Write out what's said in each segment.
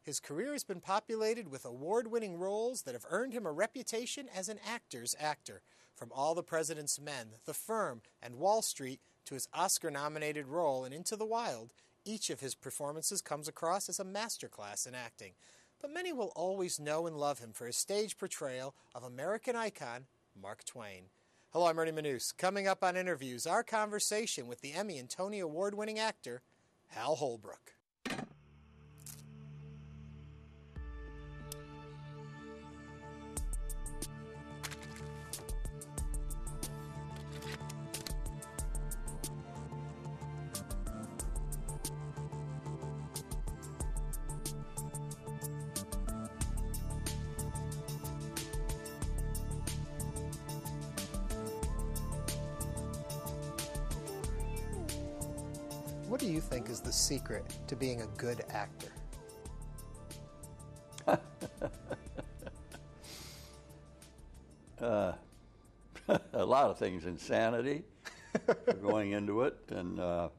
His career has been populated with award-winning roles that have earned him a reputation as an actor's actor. From All the President's Men, The Firm, and Wall Street to his Oscar-nominated role in Into the Wild, each of his performances comes across as a masterclass in acting. But many will always know and love him for his stage portrayal of American icon Mark Twain. Hello, I'm Ernie Manouse. Coming up on InnerVIEWS, our conversation with the Emmy and Tony Award-winning actor Hal Holbrook. What do you think is the secret to being a good actor? A lot of things. Insanity, going into it, and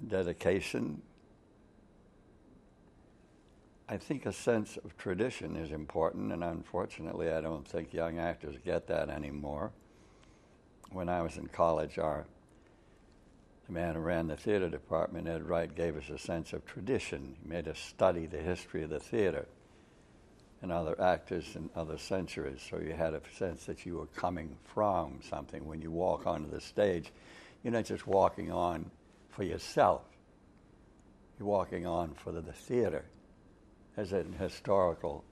dedication. I think a sense of tradition is important, and unfortunately I don't think young actors get that anymore. When I was in college, the man who ran the theater department, Ed Wright, gave us a sense of tradition. He made us study the history of the theater and other actors in other centuries, so you had a sense that you were coming from something. When you walk onto the stage, you're not just walking on for yourself. You're walking on for the theater as an historical,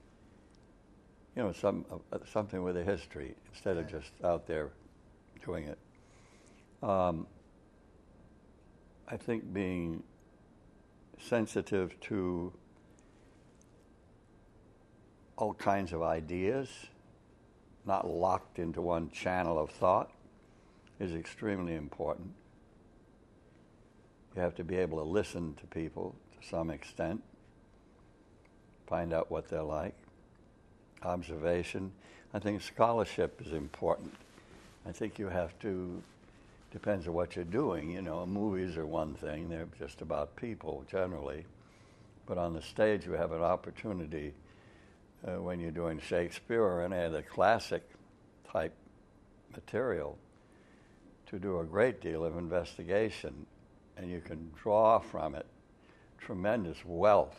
something with a history, instead of just out there doing it. I think being sensitive to all kinds of ideas, not locked into one channel of thought, is extremely important. You have to be able to listen to people to some extent, find out what they're like. Observation. I think scholarship is important. I think you have to, depends on what you're doing. Movies are one thing. They're just about people generally. But on the stage, you have an opportunity when you're doing Shakespeare or any of the classic type material to do a great deal of investigation, and you can draw from it tremendous wealth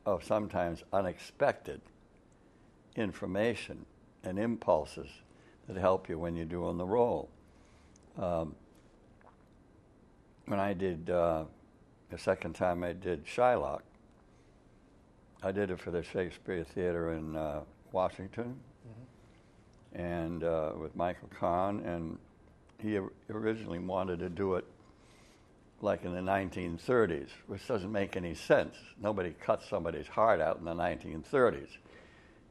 of sometimes unexpected information and impulses that help you when you're doing the role. When I did, the second time I did Shylock, I did it for the Shakespeare Theater in Washington, and with Michael Kahn, and he originally wanted to do it like in the 1930s, which doesn't make any sense. Nobody cuts somebody's heart out in the 1930s.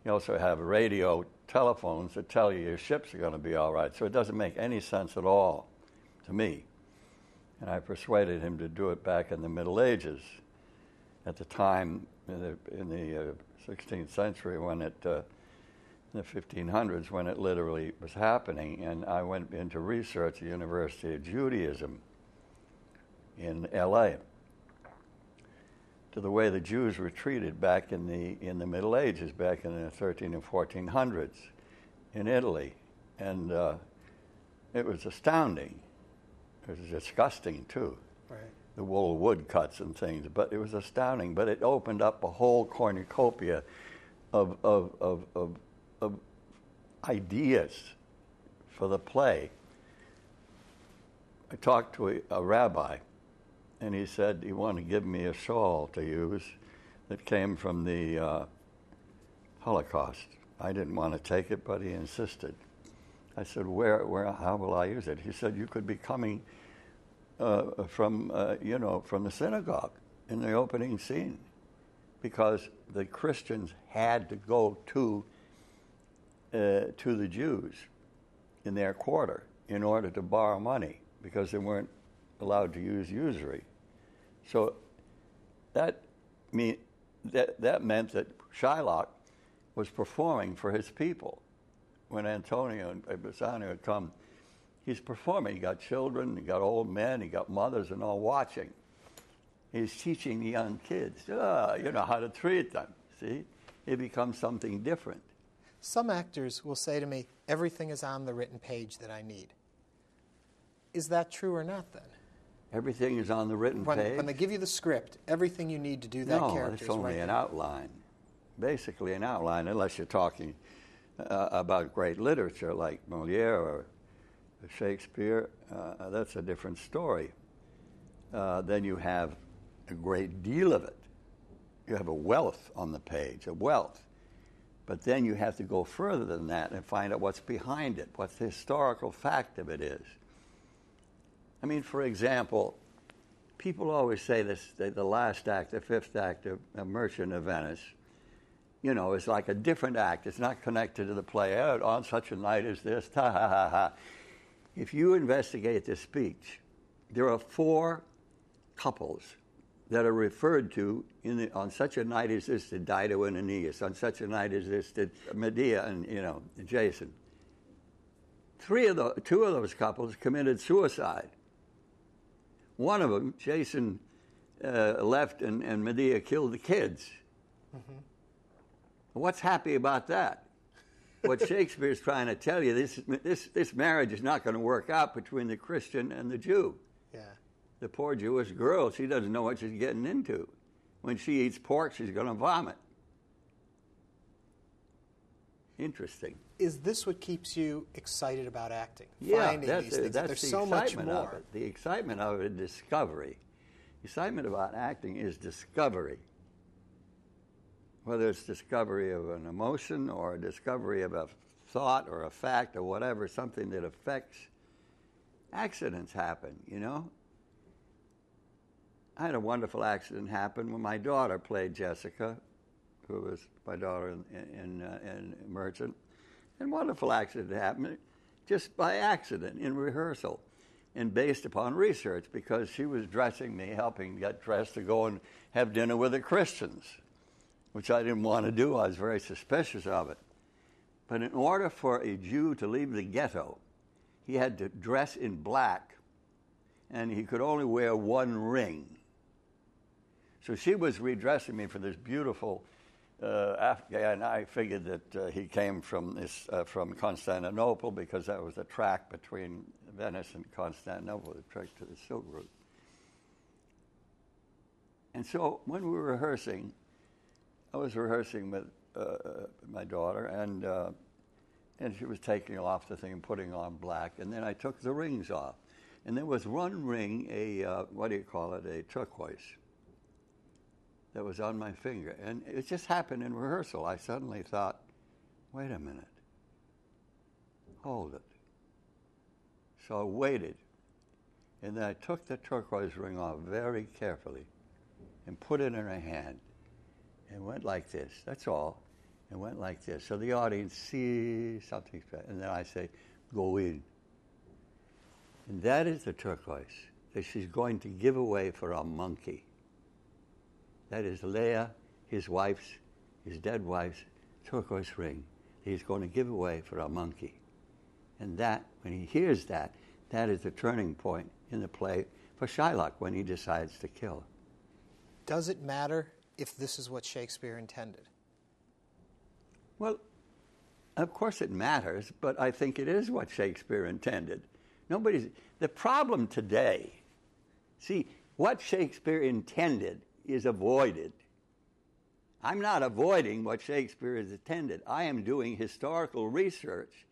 You also have radio telephones that tell you your ships are going to be all right, so it doesn't make any sense at all to me. And I persuaded him to do it back in the Middle Ages. At the time, in the 16th century, when in the 1500s, when it literally was happening, and I went into research at the University of Judaism in L.A. to the way the Jews were treated back in the Middle Ages, back in the 13 and 1400s in Italy, and it was astounding. It was disgusting too. Right. The wool woodcuts and things, but it was astounding. But it opened up a whole cornucopia of ideas for the play. I talked to a rabbi, and he said he wanted to give me a shawl to use that came from the Holocaust. I didn't want to take it, but he insisted. I said, how will I use it? He said, you could be coming from the synagogue in the opening scene, because the Christians had to go to the Jews in their quarter in order to borrow money, because they weren't allowed to use usury. So that meant that Shylock was performing for his people. When Antonio and Bassanio had come, he's performing. He got children, he got old men, he got mothers and all watching. He's teaching the young kids, how to treat them. See? It becomes something different. Some actors will say to me, everything is on the written page that I need. Is that true or not, then? Everything is on the written page? When they give you the script, everything you need to do that character is right. No, it's only an outline. Basically an outline, unless you're talking about great literature like Molière or Shakespeare. That's a different story. Then you have a great deal of it. You have a wealth on the page, a wealth. But then you have to go further than that and find out what's behind it, what the historical fact of it is. I mean, for example, people always say this, the last act, the fifth act of Merchant of Venice, is like a different act. It's not connected to the play. Oh, on such a night as this, ha ha ha ha. If you investigate this speech, there are 4 couples that are referred to on such a night as this did Dido and Aeneas, on such a night as this did Medea and Jason. 2 of those couples committed suicide. One of them, Jason, left and Medea killed the kids. Mm-hmm. What's happy about that? What Shakespeare's trying to tell you, this marriage is not going to work out between the Christian and the Jew. Yeah. The poor Jewish girl, she doesn't know what she's getting into. When she eats pork, she's going to vomit. Interesting. Is this what keeps you excited about acting? Yeah, Finding these things. That's There's the so excitement much more. of it. The excitement of it is discovery. The excitement about acting is discovery. Whether it's discovery of an emotion or a discovery of a thought or a fact or whatever, something that affects. Accidents happen, I had a wonderful accident happen when my daughter played Jessica, who was my daughter in Merchant. And a wonderful accident happened just by accident in rehearsal and based upon research, because she was dressing me, helping get dressed to go and have dinner with the Christians, which I didn't want to do. I was very suspicious of it. But in order for a Jew to leave the ghetto, he had to dress in black, and he could only wear 1 ring. So she was redressing me for this beautiful Afghan. I figured that he came from Constantinople, because that was the track between Venice and Constantinople, the track to the Silk Route. And so when we were rehearsing, I was rehearsing with my daughter, and she was taking off the thing and putting on black, and then I took the rings off. And there was 1 ring, a turquoise, that was on my finger. And it just happened in rehearsal. I suddenly thought, wait a minute, hold it. So I waited, and then I took the turquoise ring off very carefully and put it in her hand and went like this, that's all, and went like this. So the audience sees something special, and then I say, go in. And that is the turquoise that she's going to give away for a monkey. That is Leah, his dead wife's turquoise ring he's going to give away for a monkey. And that, when he hears that, that is the turning point in the play for Shylock, when he decides to kill. Does it matter if this is what Shakespeare intended? Well, of course it matters, but I think it is what Shakespeare intended. The problem today, see, what Shakespeare intended is avoided. I'm not avoiding what Shakespeare has intended. I am doing historical research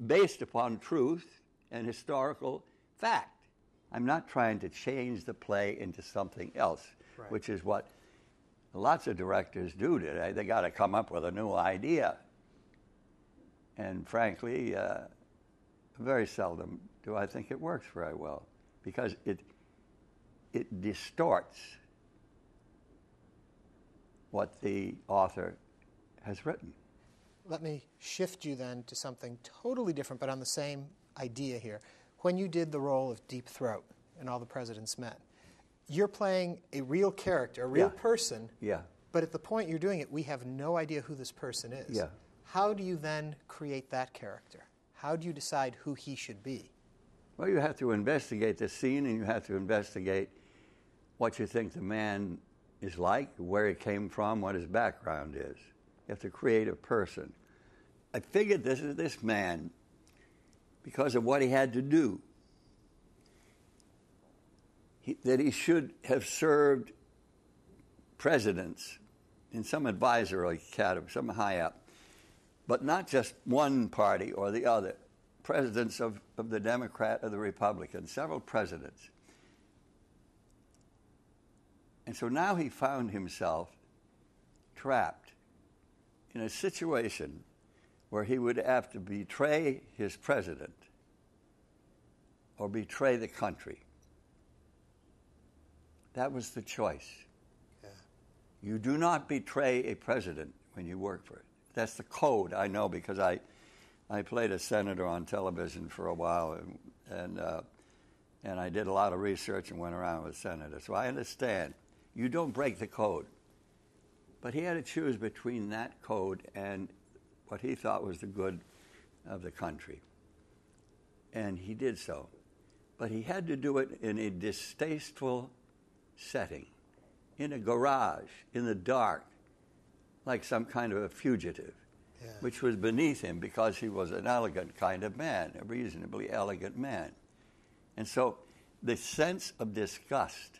based upon truth and historical fact. I'm not trying to change the play into something else, right, which is what lots of directors do today. They got to come up with a new idea. And frankly, very seldom do I think it works very well, because it distorts what the author has written. Let me shift you then to something totally different, but on the same idea here. When you did the role of Deep Throat in All the President's Men, you're playing a real character, a real person, but at the point you're doing it, we have no idea who this person is. Yeah. How do you then create that character? How do you decide who he should be? Well, you have to investigate the scene, and you have to investigate what you think the man is like, where he came from, what his background is. You have to create a person. I figured this man, because of what he had to do, that he should have served presidents in some advisory category, some high up, but not just one party or the other. Presidents of the Democrat or the Republican, several presidents. And so now he found himself trapped in a situation where he would have to betray his president or betray the country. That was the choice. Yeah. You do not betray a president when you work for it. That's the code, I know, because I played a senator on television for a while, and I did a lot of research and went around with senators. So I understand. You don't break the code. But he had to choose between that code and what he thought was the good of the country. And he did so. But he had to do it in a distasteful setting, in a garage, in the dark, like some kind of a fugitive, yeah, which was beneath him because he was an elegant kind of man, a reasonably elegant man. And so the sense of disgust,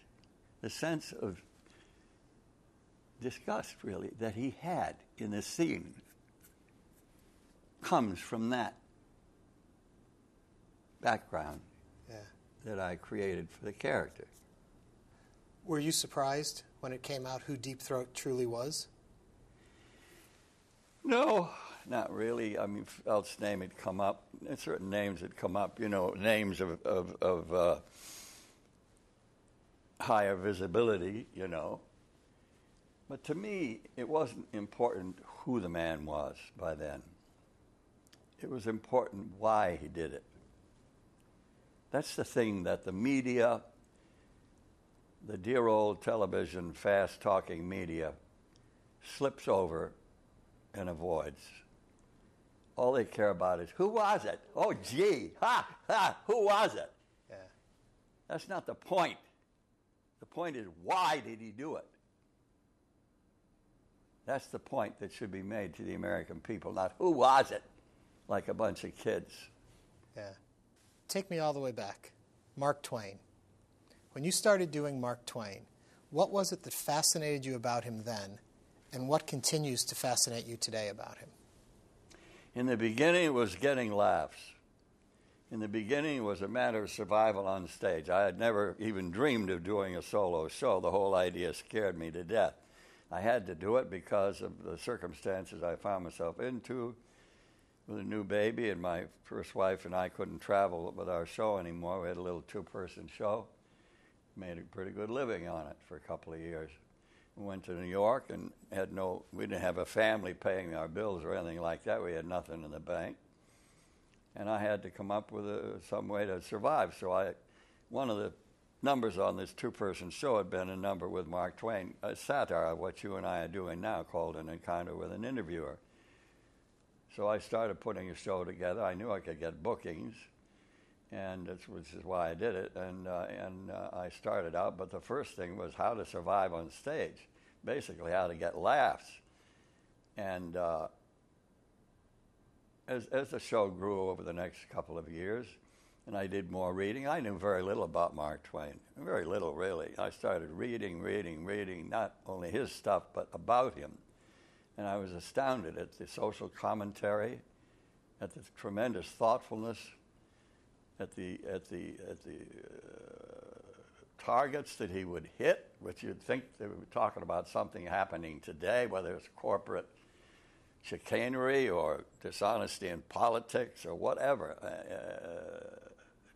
really, that he had in this scene comes from that background, yeah, that I created for the character. Were you surprised when it came out who Deep Throat truly was? No, not really. I mean, Felt's name had come up, and certain names had come up, names of higher visibility, But to me, it wasn't important who the man was by then. It was important why he did it. That's the thing that the media, the dear old television, fast-talking media, slips over and avoids. All they care about is, who was it? Oh, gee, who was it? Yeah. That's not the point. The point is, why did he do it? That's the point that should be made to the American people, not who was it, like a bunch of kids. Yeah. Take me all the way back. Mark Twain. When you started doing Mark Twain, what was it that fascinated you about him then, and what continues to fascinate you today about him? In the beginning, it was getting laughs. In the beginning, it was a matter of survival on stage. I had never even dreamed of doing a solo show. The whole idea scared me to death. I had to do it because of the circumstances I found myself into with a new baby, and my first wife and I couldn't travel with our show anymore. We had a little two-person show. Made a pretty good living on it for a couple of years. We went to New York and we didn't have a family paying our bills or anything like that. We had nothing in the bank. And I had to come up with some way to survive. So one of the numbers on this two-person show had been a number with Mark Twain, a satire of what you and I are doing now, called An Encounter with an Interviewer. So I started putting a show together. I knew I could get bookings, which is why I did it. And I started out, but the first thing was how to survive on stage, basically how to get laughs. And as the show grew over the next couple of years, and I did more reading, I knew very little about Mark Twain, very little really. I started reading, not only his stuff, but about him. And I was astounded at the social commentary, at the tremendous thoughtfulness, at the targets that he would hit, which you'd think they were talking about something happening today, whether it's corporate chicanery or dishonesty in politics or whatever,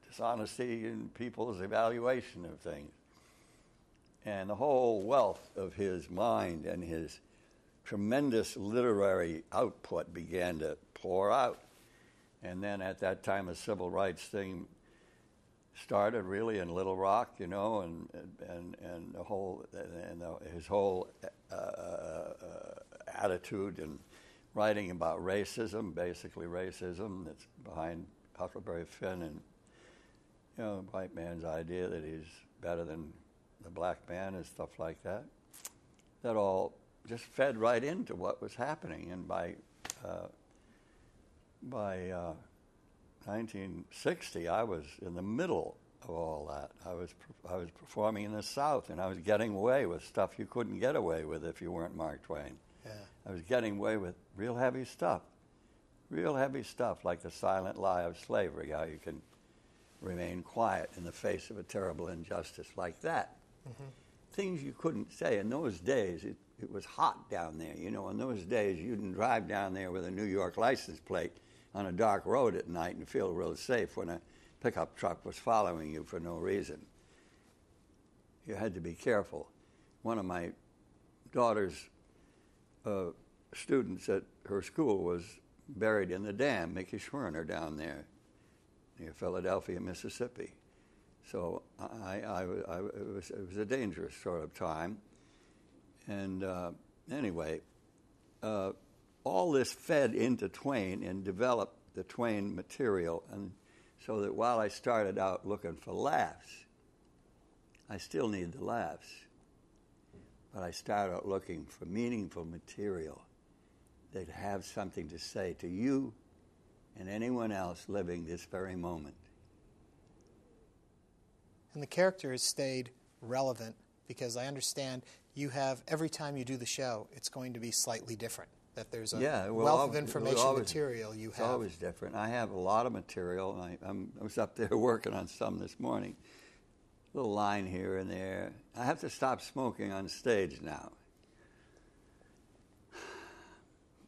dishonesty in people's evaluation of things. And the whole wealth of his mind and his tremendous literary output began to pour out. And then at that time, the civil rights thing started really in Little Rock, and the whole his whole attitude and writing about racism, basically racism that's behind Huckleberry Finn, and the white man's idea that he's better than the black man and stuff like that. That all just fed right into what was happening. And by 1960, I was in the middle of all that. I was performing in the South, and I was getting away with stuff you couldn't get away with if you weren't Mark Twain. Yeah. I was getting away with real heavy stuff like the silent lie of slavery, how you can remain quiet in the face of a terrible injustice like that. Mm-hmm. Things you couldn't say. In those days, it was hot down there. You know, in those days, you didn't drive down there with a New York license plate on a dark road at night and feel real safe when a pickup truck was following you for no reason. You had to be careful. One of my daughter's students at her school was buried in the dam, Mickey Schwerner, down there near Philadelphia, Mississippi. So it was a dangerous sort of time. And anyway, all this fed into Twain and developed the Twain material, and so that while I started out looking for laughs, I still need the laughs, but I started out looking for meaningful material that have something to say to you and anyone else living this very moment. And the character has stayed relevant because I understand you have, every time you do the show, it's going to be slightly different. That there's a wealth of information material you have. It's always different. I have a lot of material. I was up there working on some this morning. A little line here and there. I have to stop smoking on stage now.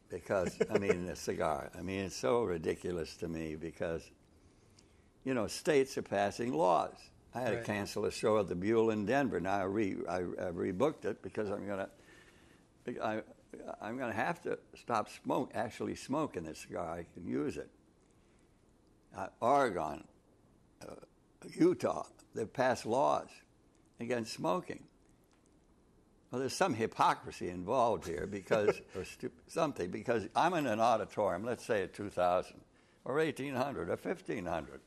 Because, I mean, a cigar. I mean, it's so ridiculous to me because, you know, states are passing laws. I had to cancel a show at the Buell in Denver. Now I rebooked it because I'm going to have to stop actually smoking the cigar. I can use it. Oregon, Utah, they've passed laws against smoking. Well, there's some hypocrisy involved here because I'm in an auditorium, let's say at 2,000 or 1,800 or 1,500.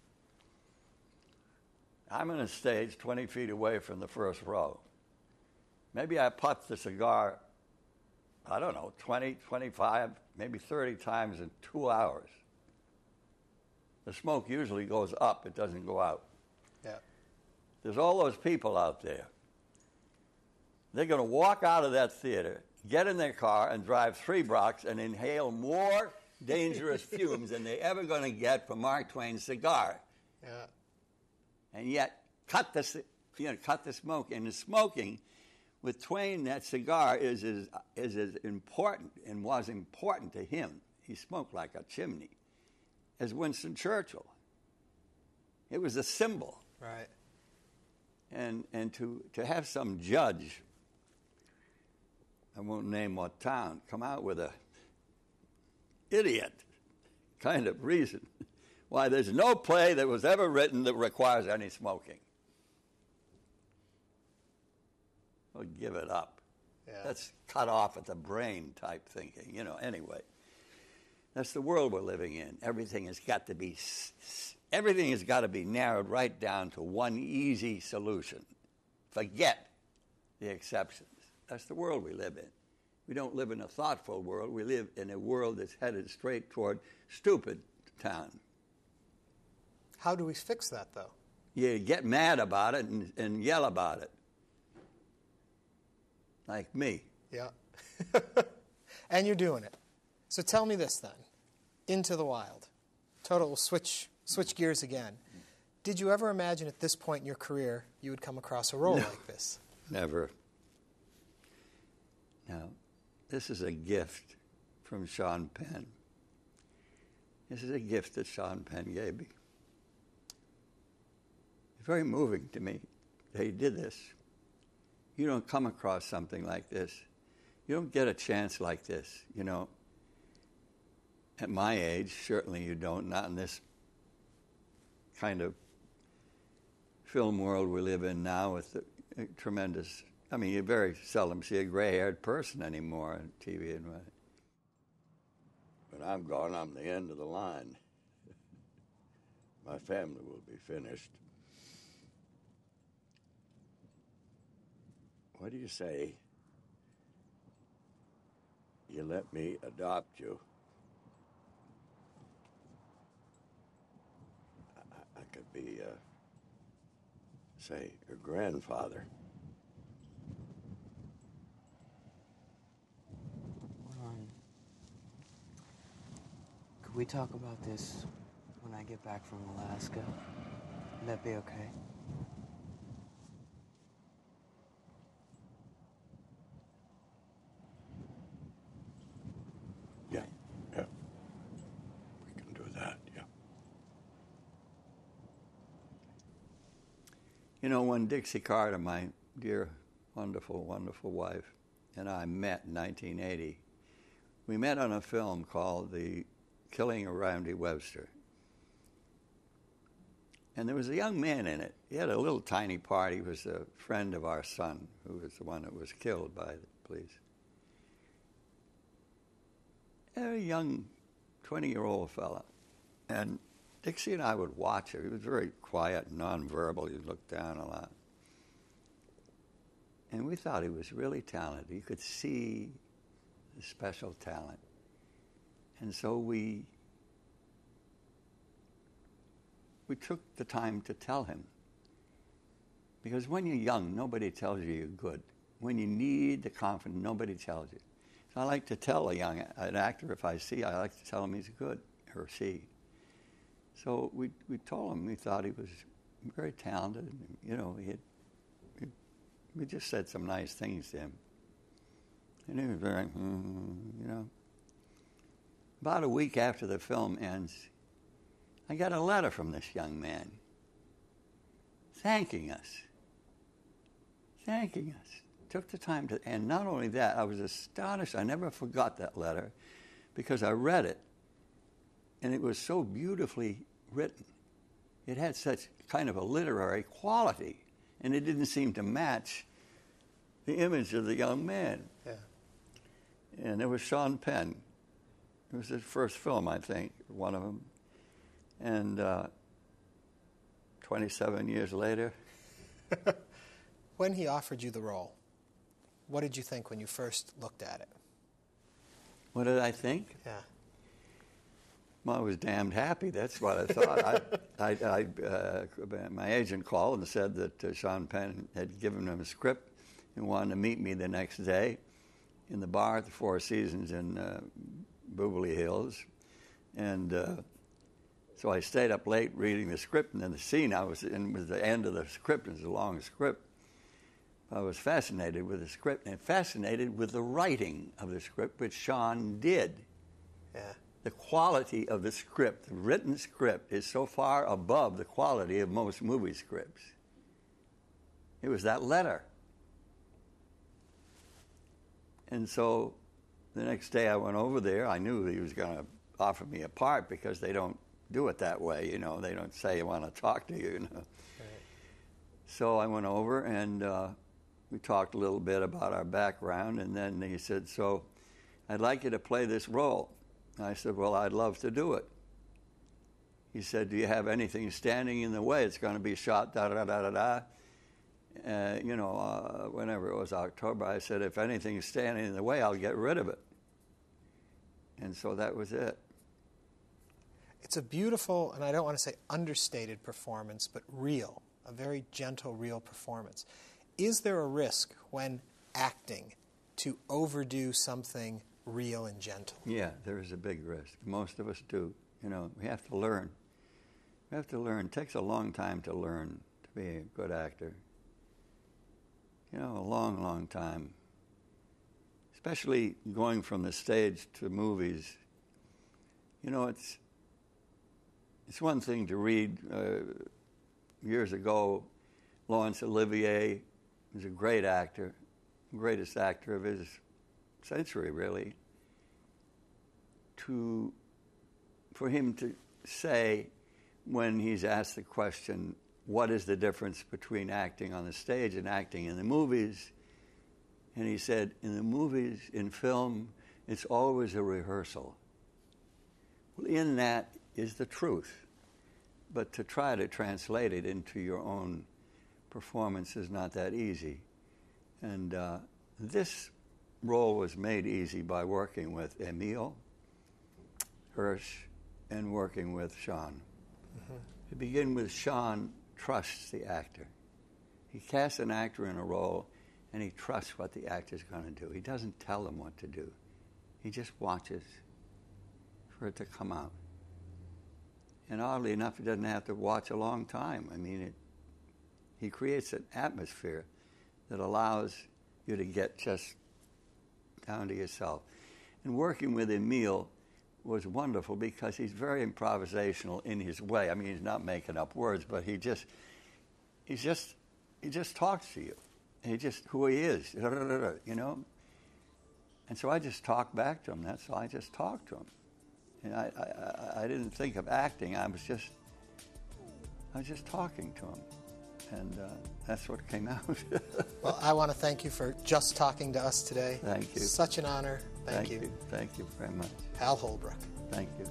I'm on a stage 20 feet away from the first row. Maybe I puff the cigar, I don't know, 20, 25, maybe 30 times in 2 hours. The smoke usually goes up, it doesn't go out. Yeah. There's all those people out there. They're going to walk out of that theater, get in their car, and drive 3 blocks and inhale more dangerous fumes than they're ever going to get from Mark Twain's cigar. Yeah. And yet, cut the smoke. And the smoking, with Twain, that cigar is as important and was important to him. He smoked like a chimney, as Winston Churchill. It was a symbol. Right. And to have some judge, I won't name what town, come out with a idiot kind of reason why there's no play that was ever written that requires any smoking. Well, give it up. Yeah. That's cut off at the brain type thinking, you know. Anyway, that's the world we're living in. Everything has got to be narrowed right down to one easy solution. Forget the exceptions. That's the world we live in. We don't live in a thoughtful world. We live in a world that's headed straight toward stupid town. How do we fix that, though? You get mad about it and yell about it. Like me. Yeah. And you're doing it. So tell me this, then. Into the Wild. Total switch gears again. Did you ever imagine at this point in your career you would come across a role like this? Never. Now, this is a gift from Sean Penn. This is a gift that Sean Penn gave me. It's very moving to me that he did this. You don't come across something like this. You don't get a chance like this, you know. At my age, certainly you don't, not in this kind of film world we live in now with the tremendous, I mean, you very seldom see a gray-haired person anymore on TV. And when I'm gone, I'm the end of the line. My family will be finished. what do you say? You let me adopt you. I could be, say, your grandfather. Could we talk about this when I get back from Alaska? Would that be okay? Yeah. We can do that, yeah. You know, when Dixie Carter, my dear, wonderful, wonderful wife, and I met in 1980, we met on a film called The Killing of Randy Webster. And there was a young man in it. He had a little tiny part. He was a friend of our son, who was the one that was killed by the police. A young 20-year-old fella. And Dixie and I would watch him. He was very quiet and nonverbal. He looked down a lot. And we thought he was really talented. You could see the special talent. And so we took the time to tell him. Because when you're young, nobody tells you you're good. When you need the confidence, nobody tells you. So I like to tell an actor, if I see, I like to tell him he's good, or she. So we told him we thought he was very talented. You know, we just said some nice things to him. And he was very, you know. About a week after the film ends, I got a letter from this young man thanking us. Took the time to, and not only that, I was astonished. I never forgot that letter because I read it, and it was so beautifully written. It had such kind of a literary quality, and it didn't seem to match the image of the young man. Yeah. And it was Sean Penn. It was his first film, I think, one of them. And 27 years later. When he offered you the role, what did you think when you first looked at it? What did I think? Yeah. Well, I was damned happy. That's what I thought. My agent called and said that Sean Penn had given him a script and wanted to meet me the next day in the bar at the Four Seasons in Beverly Hills. And so I stayed up late reading the script, and then the scene I was in was the end of the script. It was a long script. I was fascinated with the script and fascinated with the writing of the script, which Sean did. Yeah. The quality of the script, the written script, is so far above the quality of most movie scripts. It was that letter. And so the next day I went over there. I knew he was going to offer me a part because they don't do it that way, you know. They don't say, I want to talk to you, you know. Right. So I went over and we talked a little bit about our background, and then he said, so I'd like you to play this role. I said, well, I'd love to do it. He said, do you have anything standing in the way? It's going to be shot da-da-da-da-da. Whenever it was October, I said, if anything's standing in the way, I'll get rid of it. And so that was it. It's a beautiful, and I don't want to say understated performance, but real, a very gentle, real performance. Is there a risk when acting to overdo something real and gentle? Yeah, there is a big risk. Most of us do. You know, we have to learn. We have to learn. It takes a long time to learn to be a good actor. You know, a long, long time. Especially going from the stage to movies. You know, it's one thing to read. Years ago, Laurence Olivier was a great actor, greatest actor of his century, really. For him to say, when he's asked the question, what is the difference between acting on the stage and acting in the movies? And he said, in the movies, in film, it's always a rehearsal. Well, in that is the truth. But to try to translate it into your own performance is not that easy. And this role was made easy by working with Emil, Hirsch, and working with Sean. Mm-hmm. To begin with, Sean trusts the actor. He casts an actor in a role, and he trusts what the actor's going to do. He doesn't tell them what to do. He just watches for it to come out. And oddly enough, he doesn't have to watch a long time. I mean, he creates an atmosphere that allows you to get just down to yourself. And working with Emil was wonderful because he's very improvisational in his way. I mean, he's not making up words, but he just talks to you. He just, who he is, you know? And so I just talked back to him. That's all. I just talked to him. And I didn't think of acting. I was just talking to him. And that's what came out. Well, I want to thank you for just talking to us today. Thank you. Such an honor. Thank you. Thank you very much. Hal Holbrook. Thank you.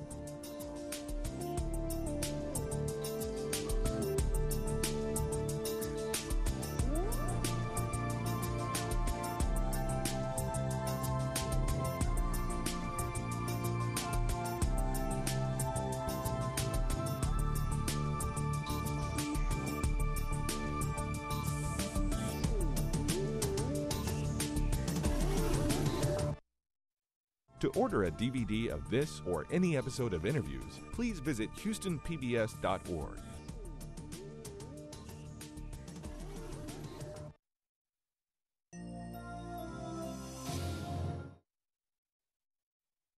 To order a DVD of this or any episode of Interviews, please visit HoustonPBS.org.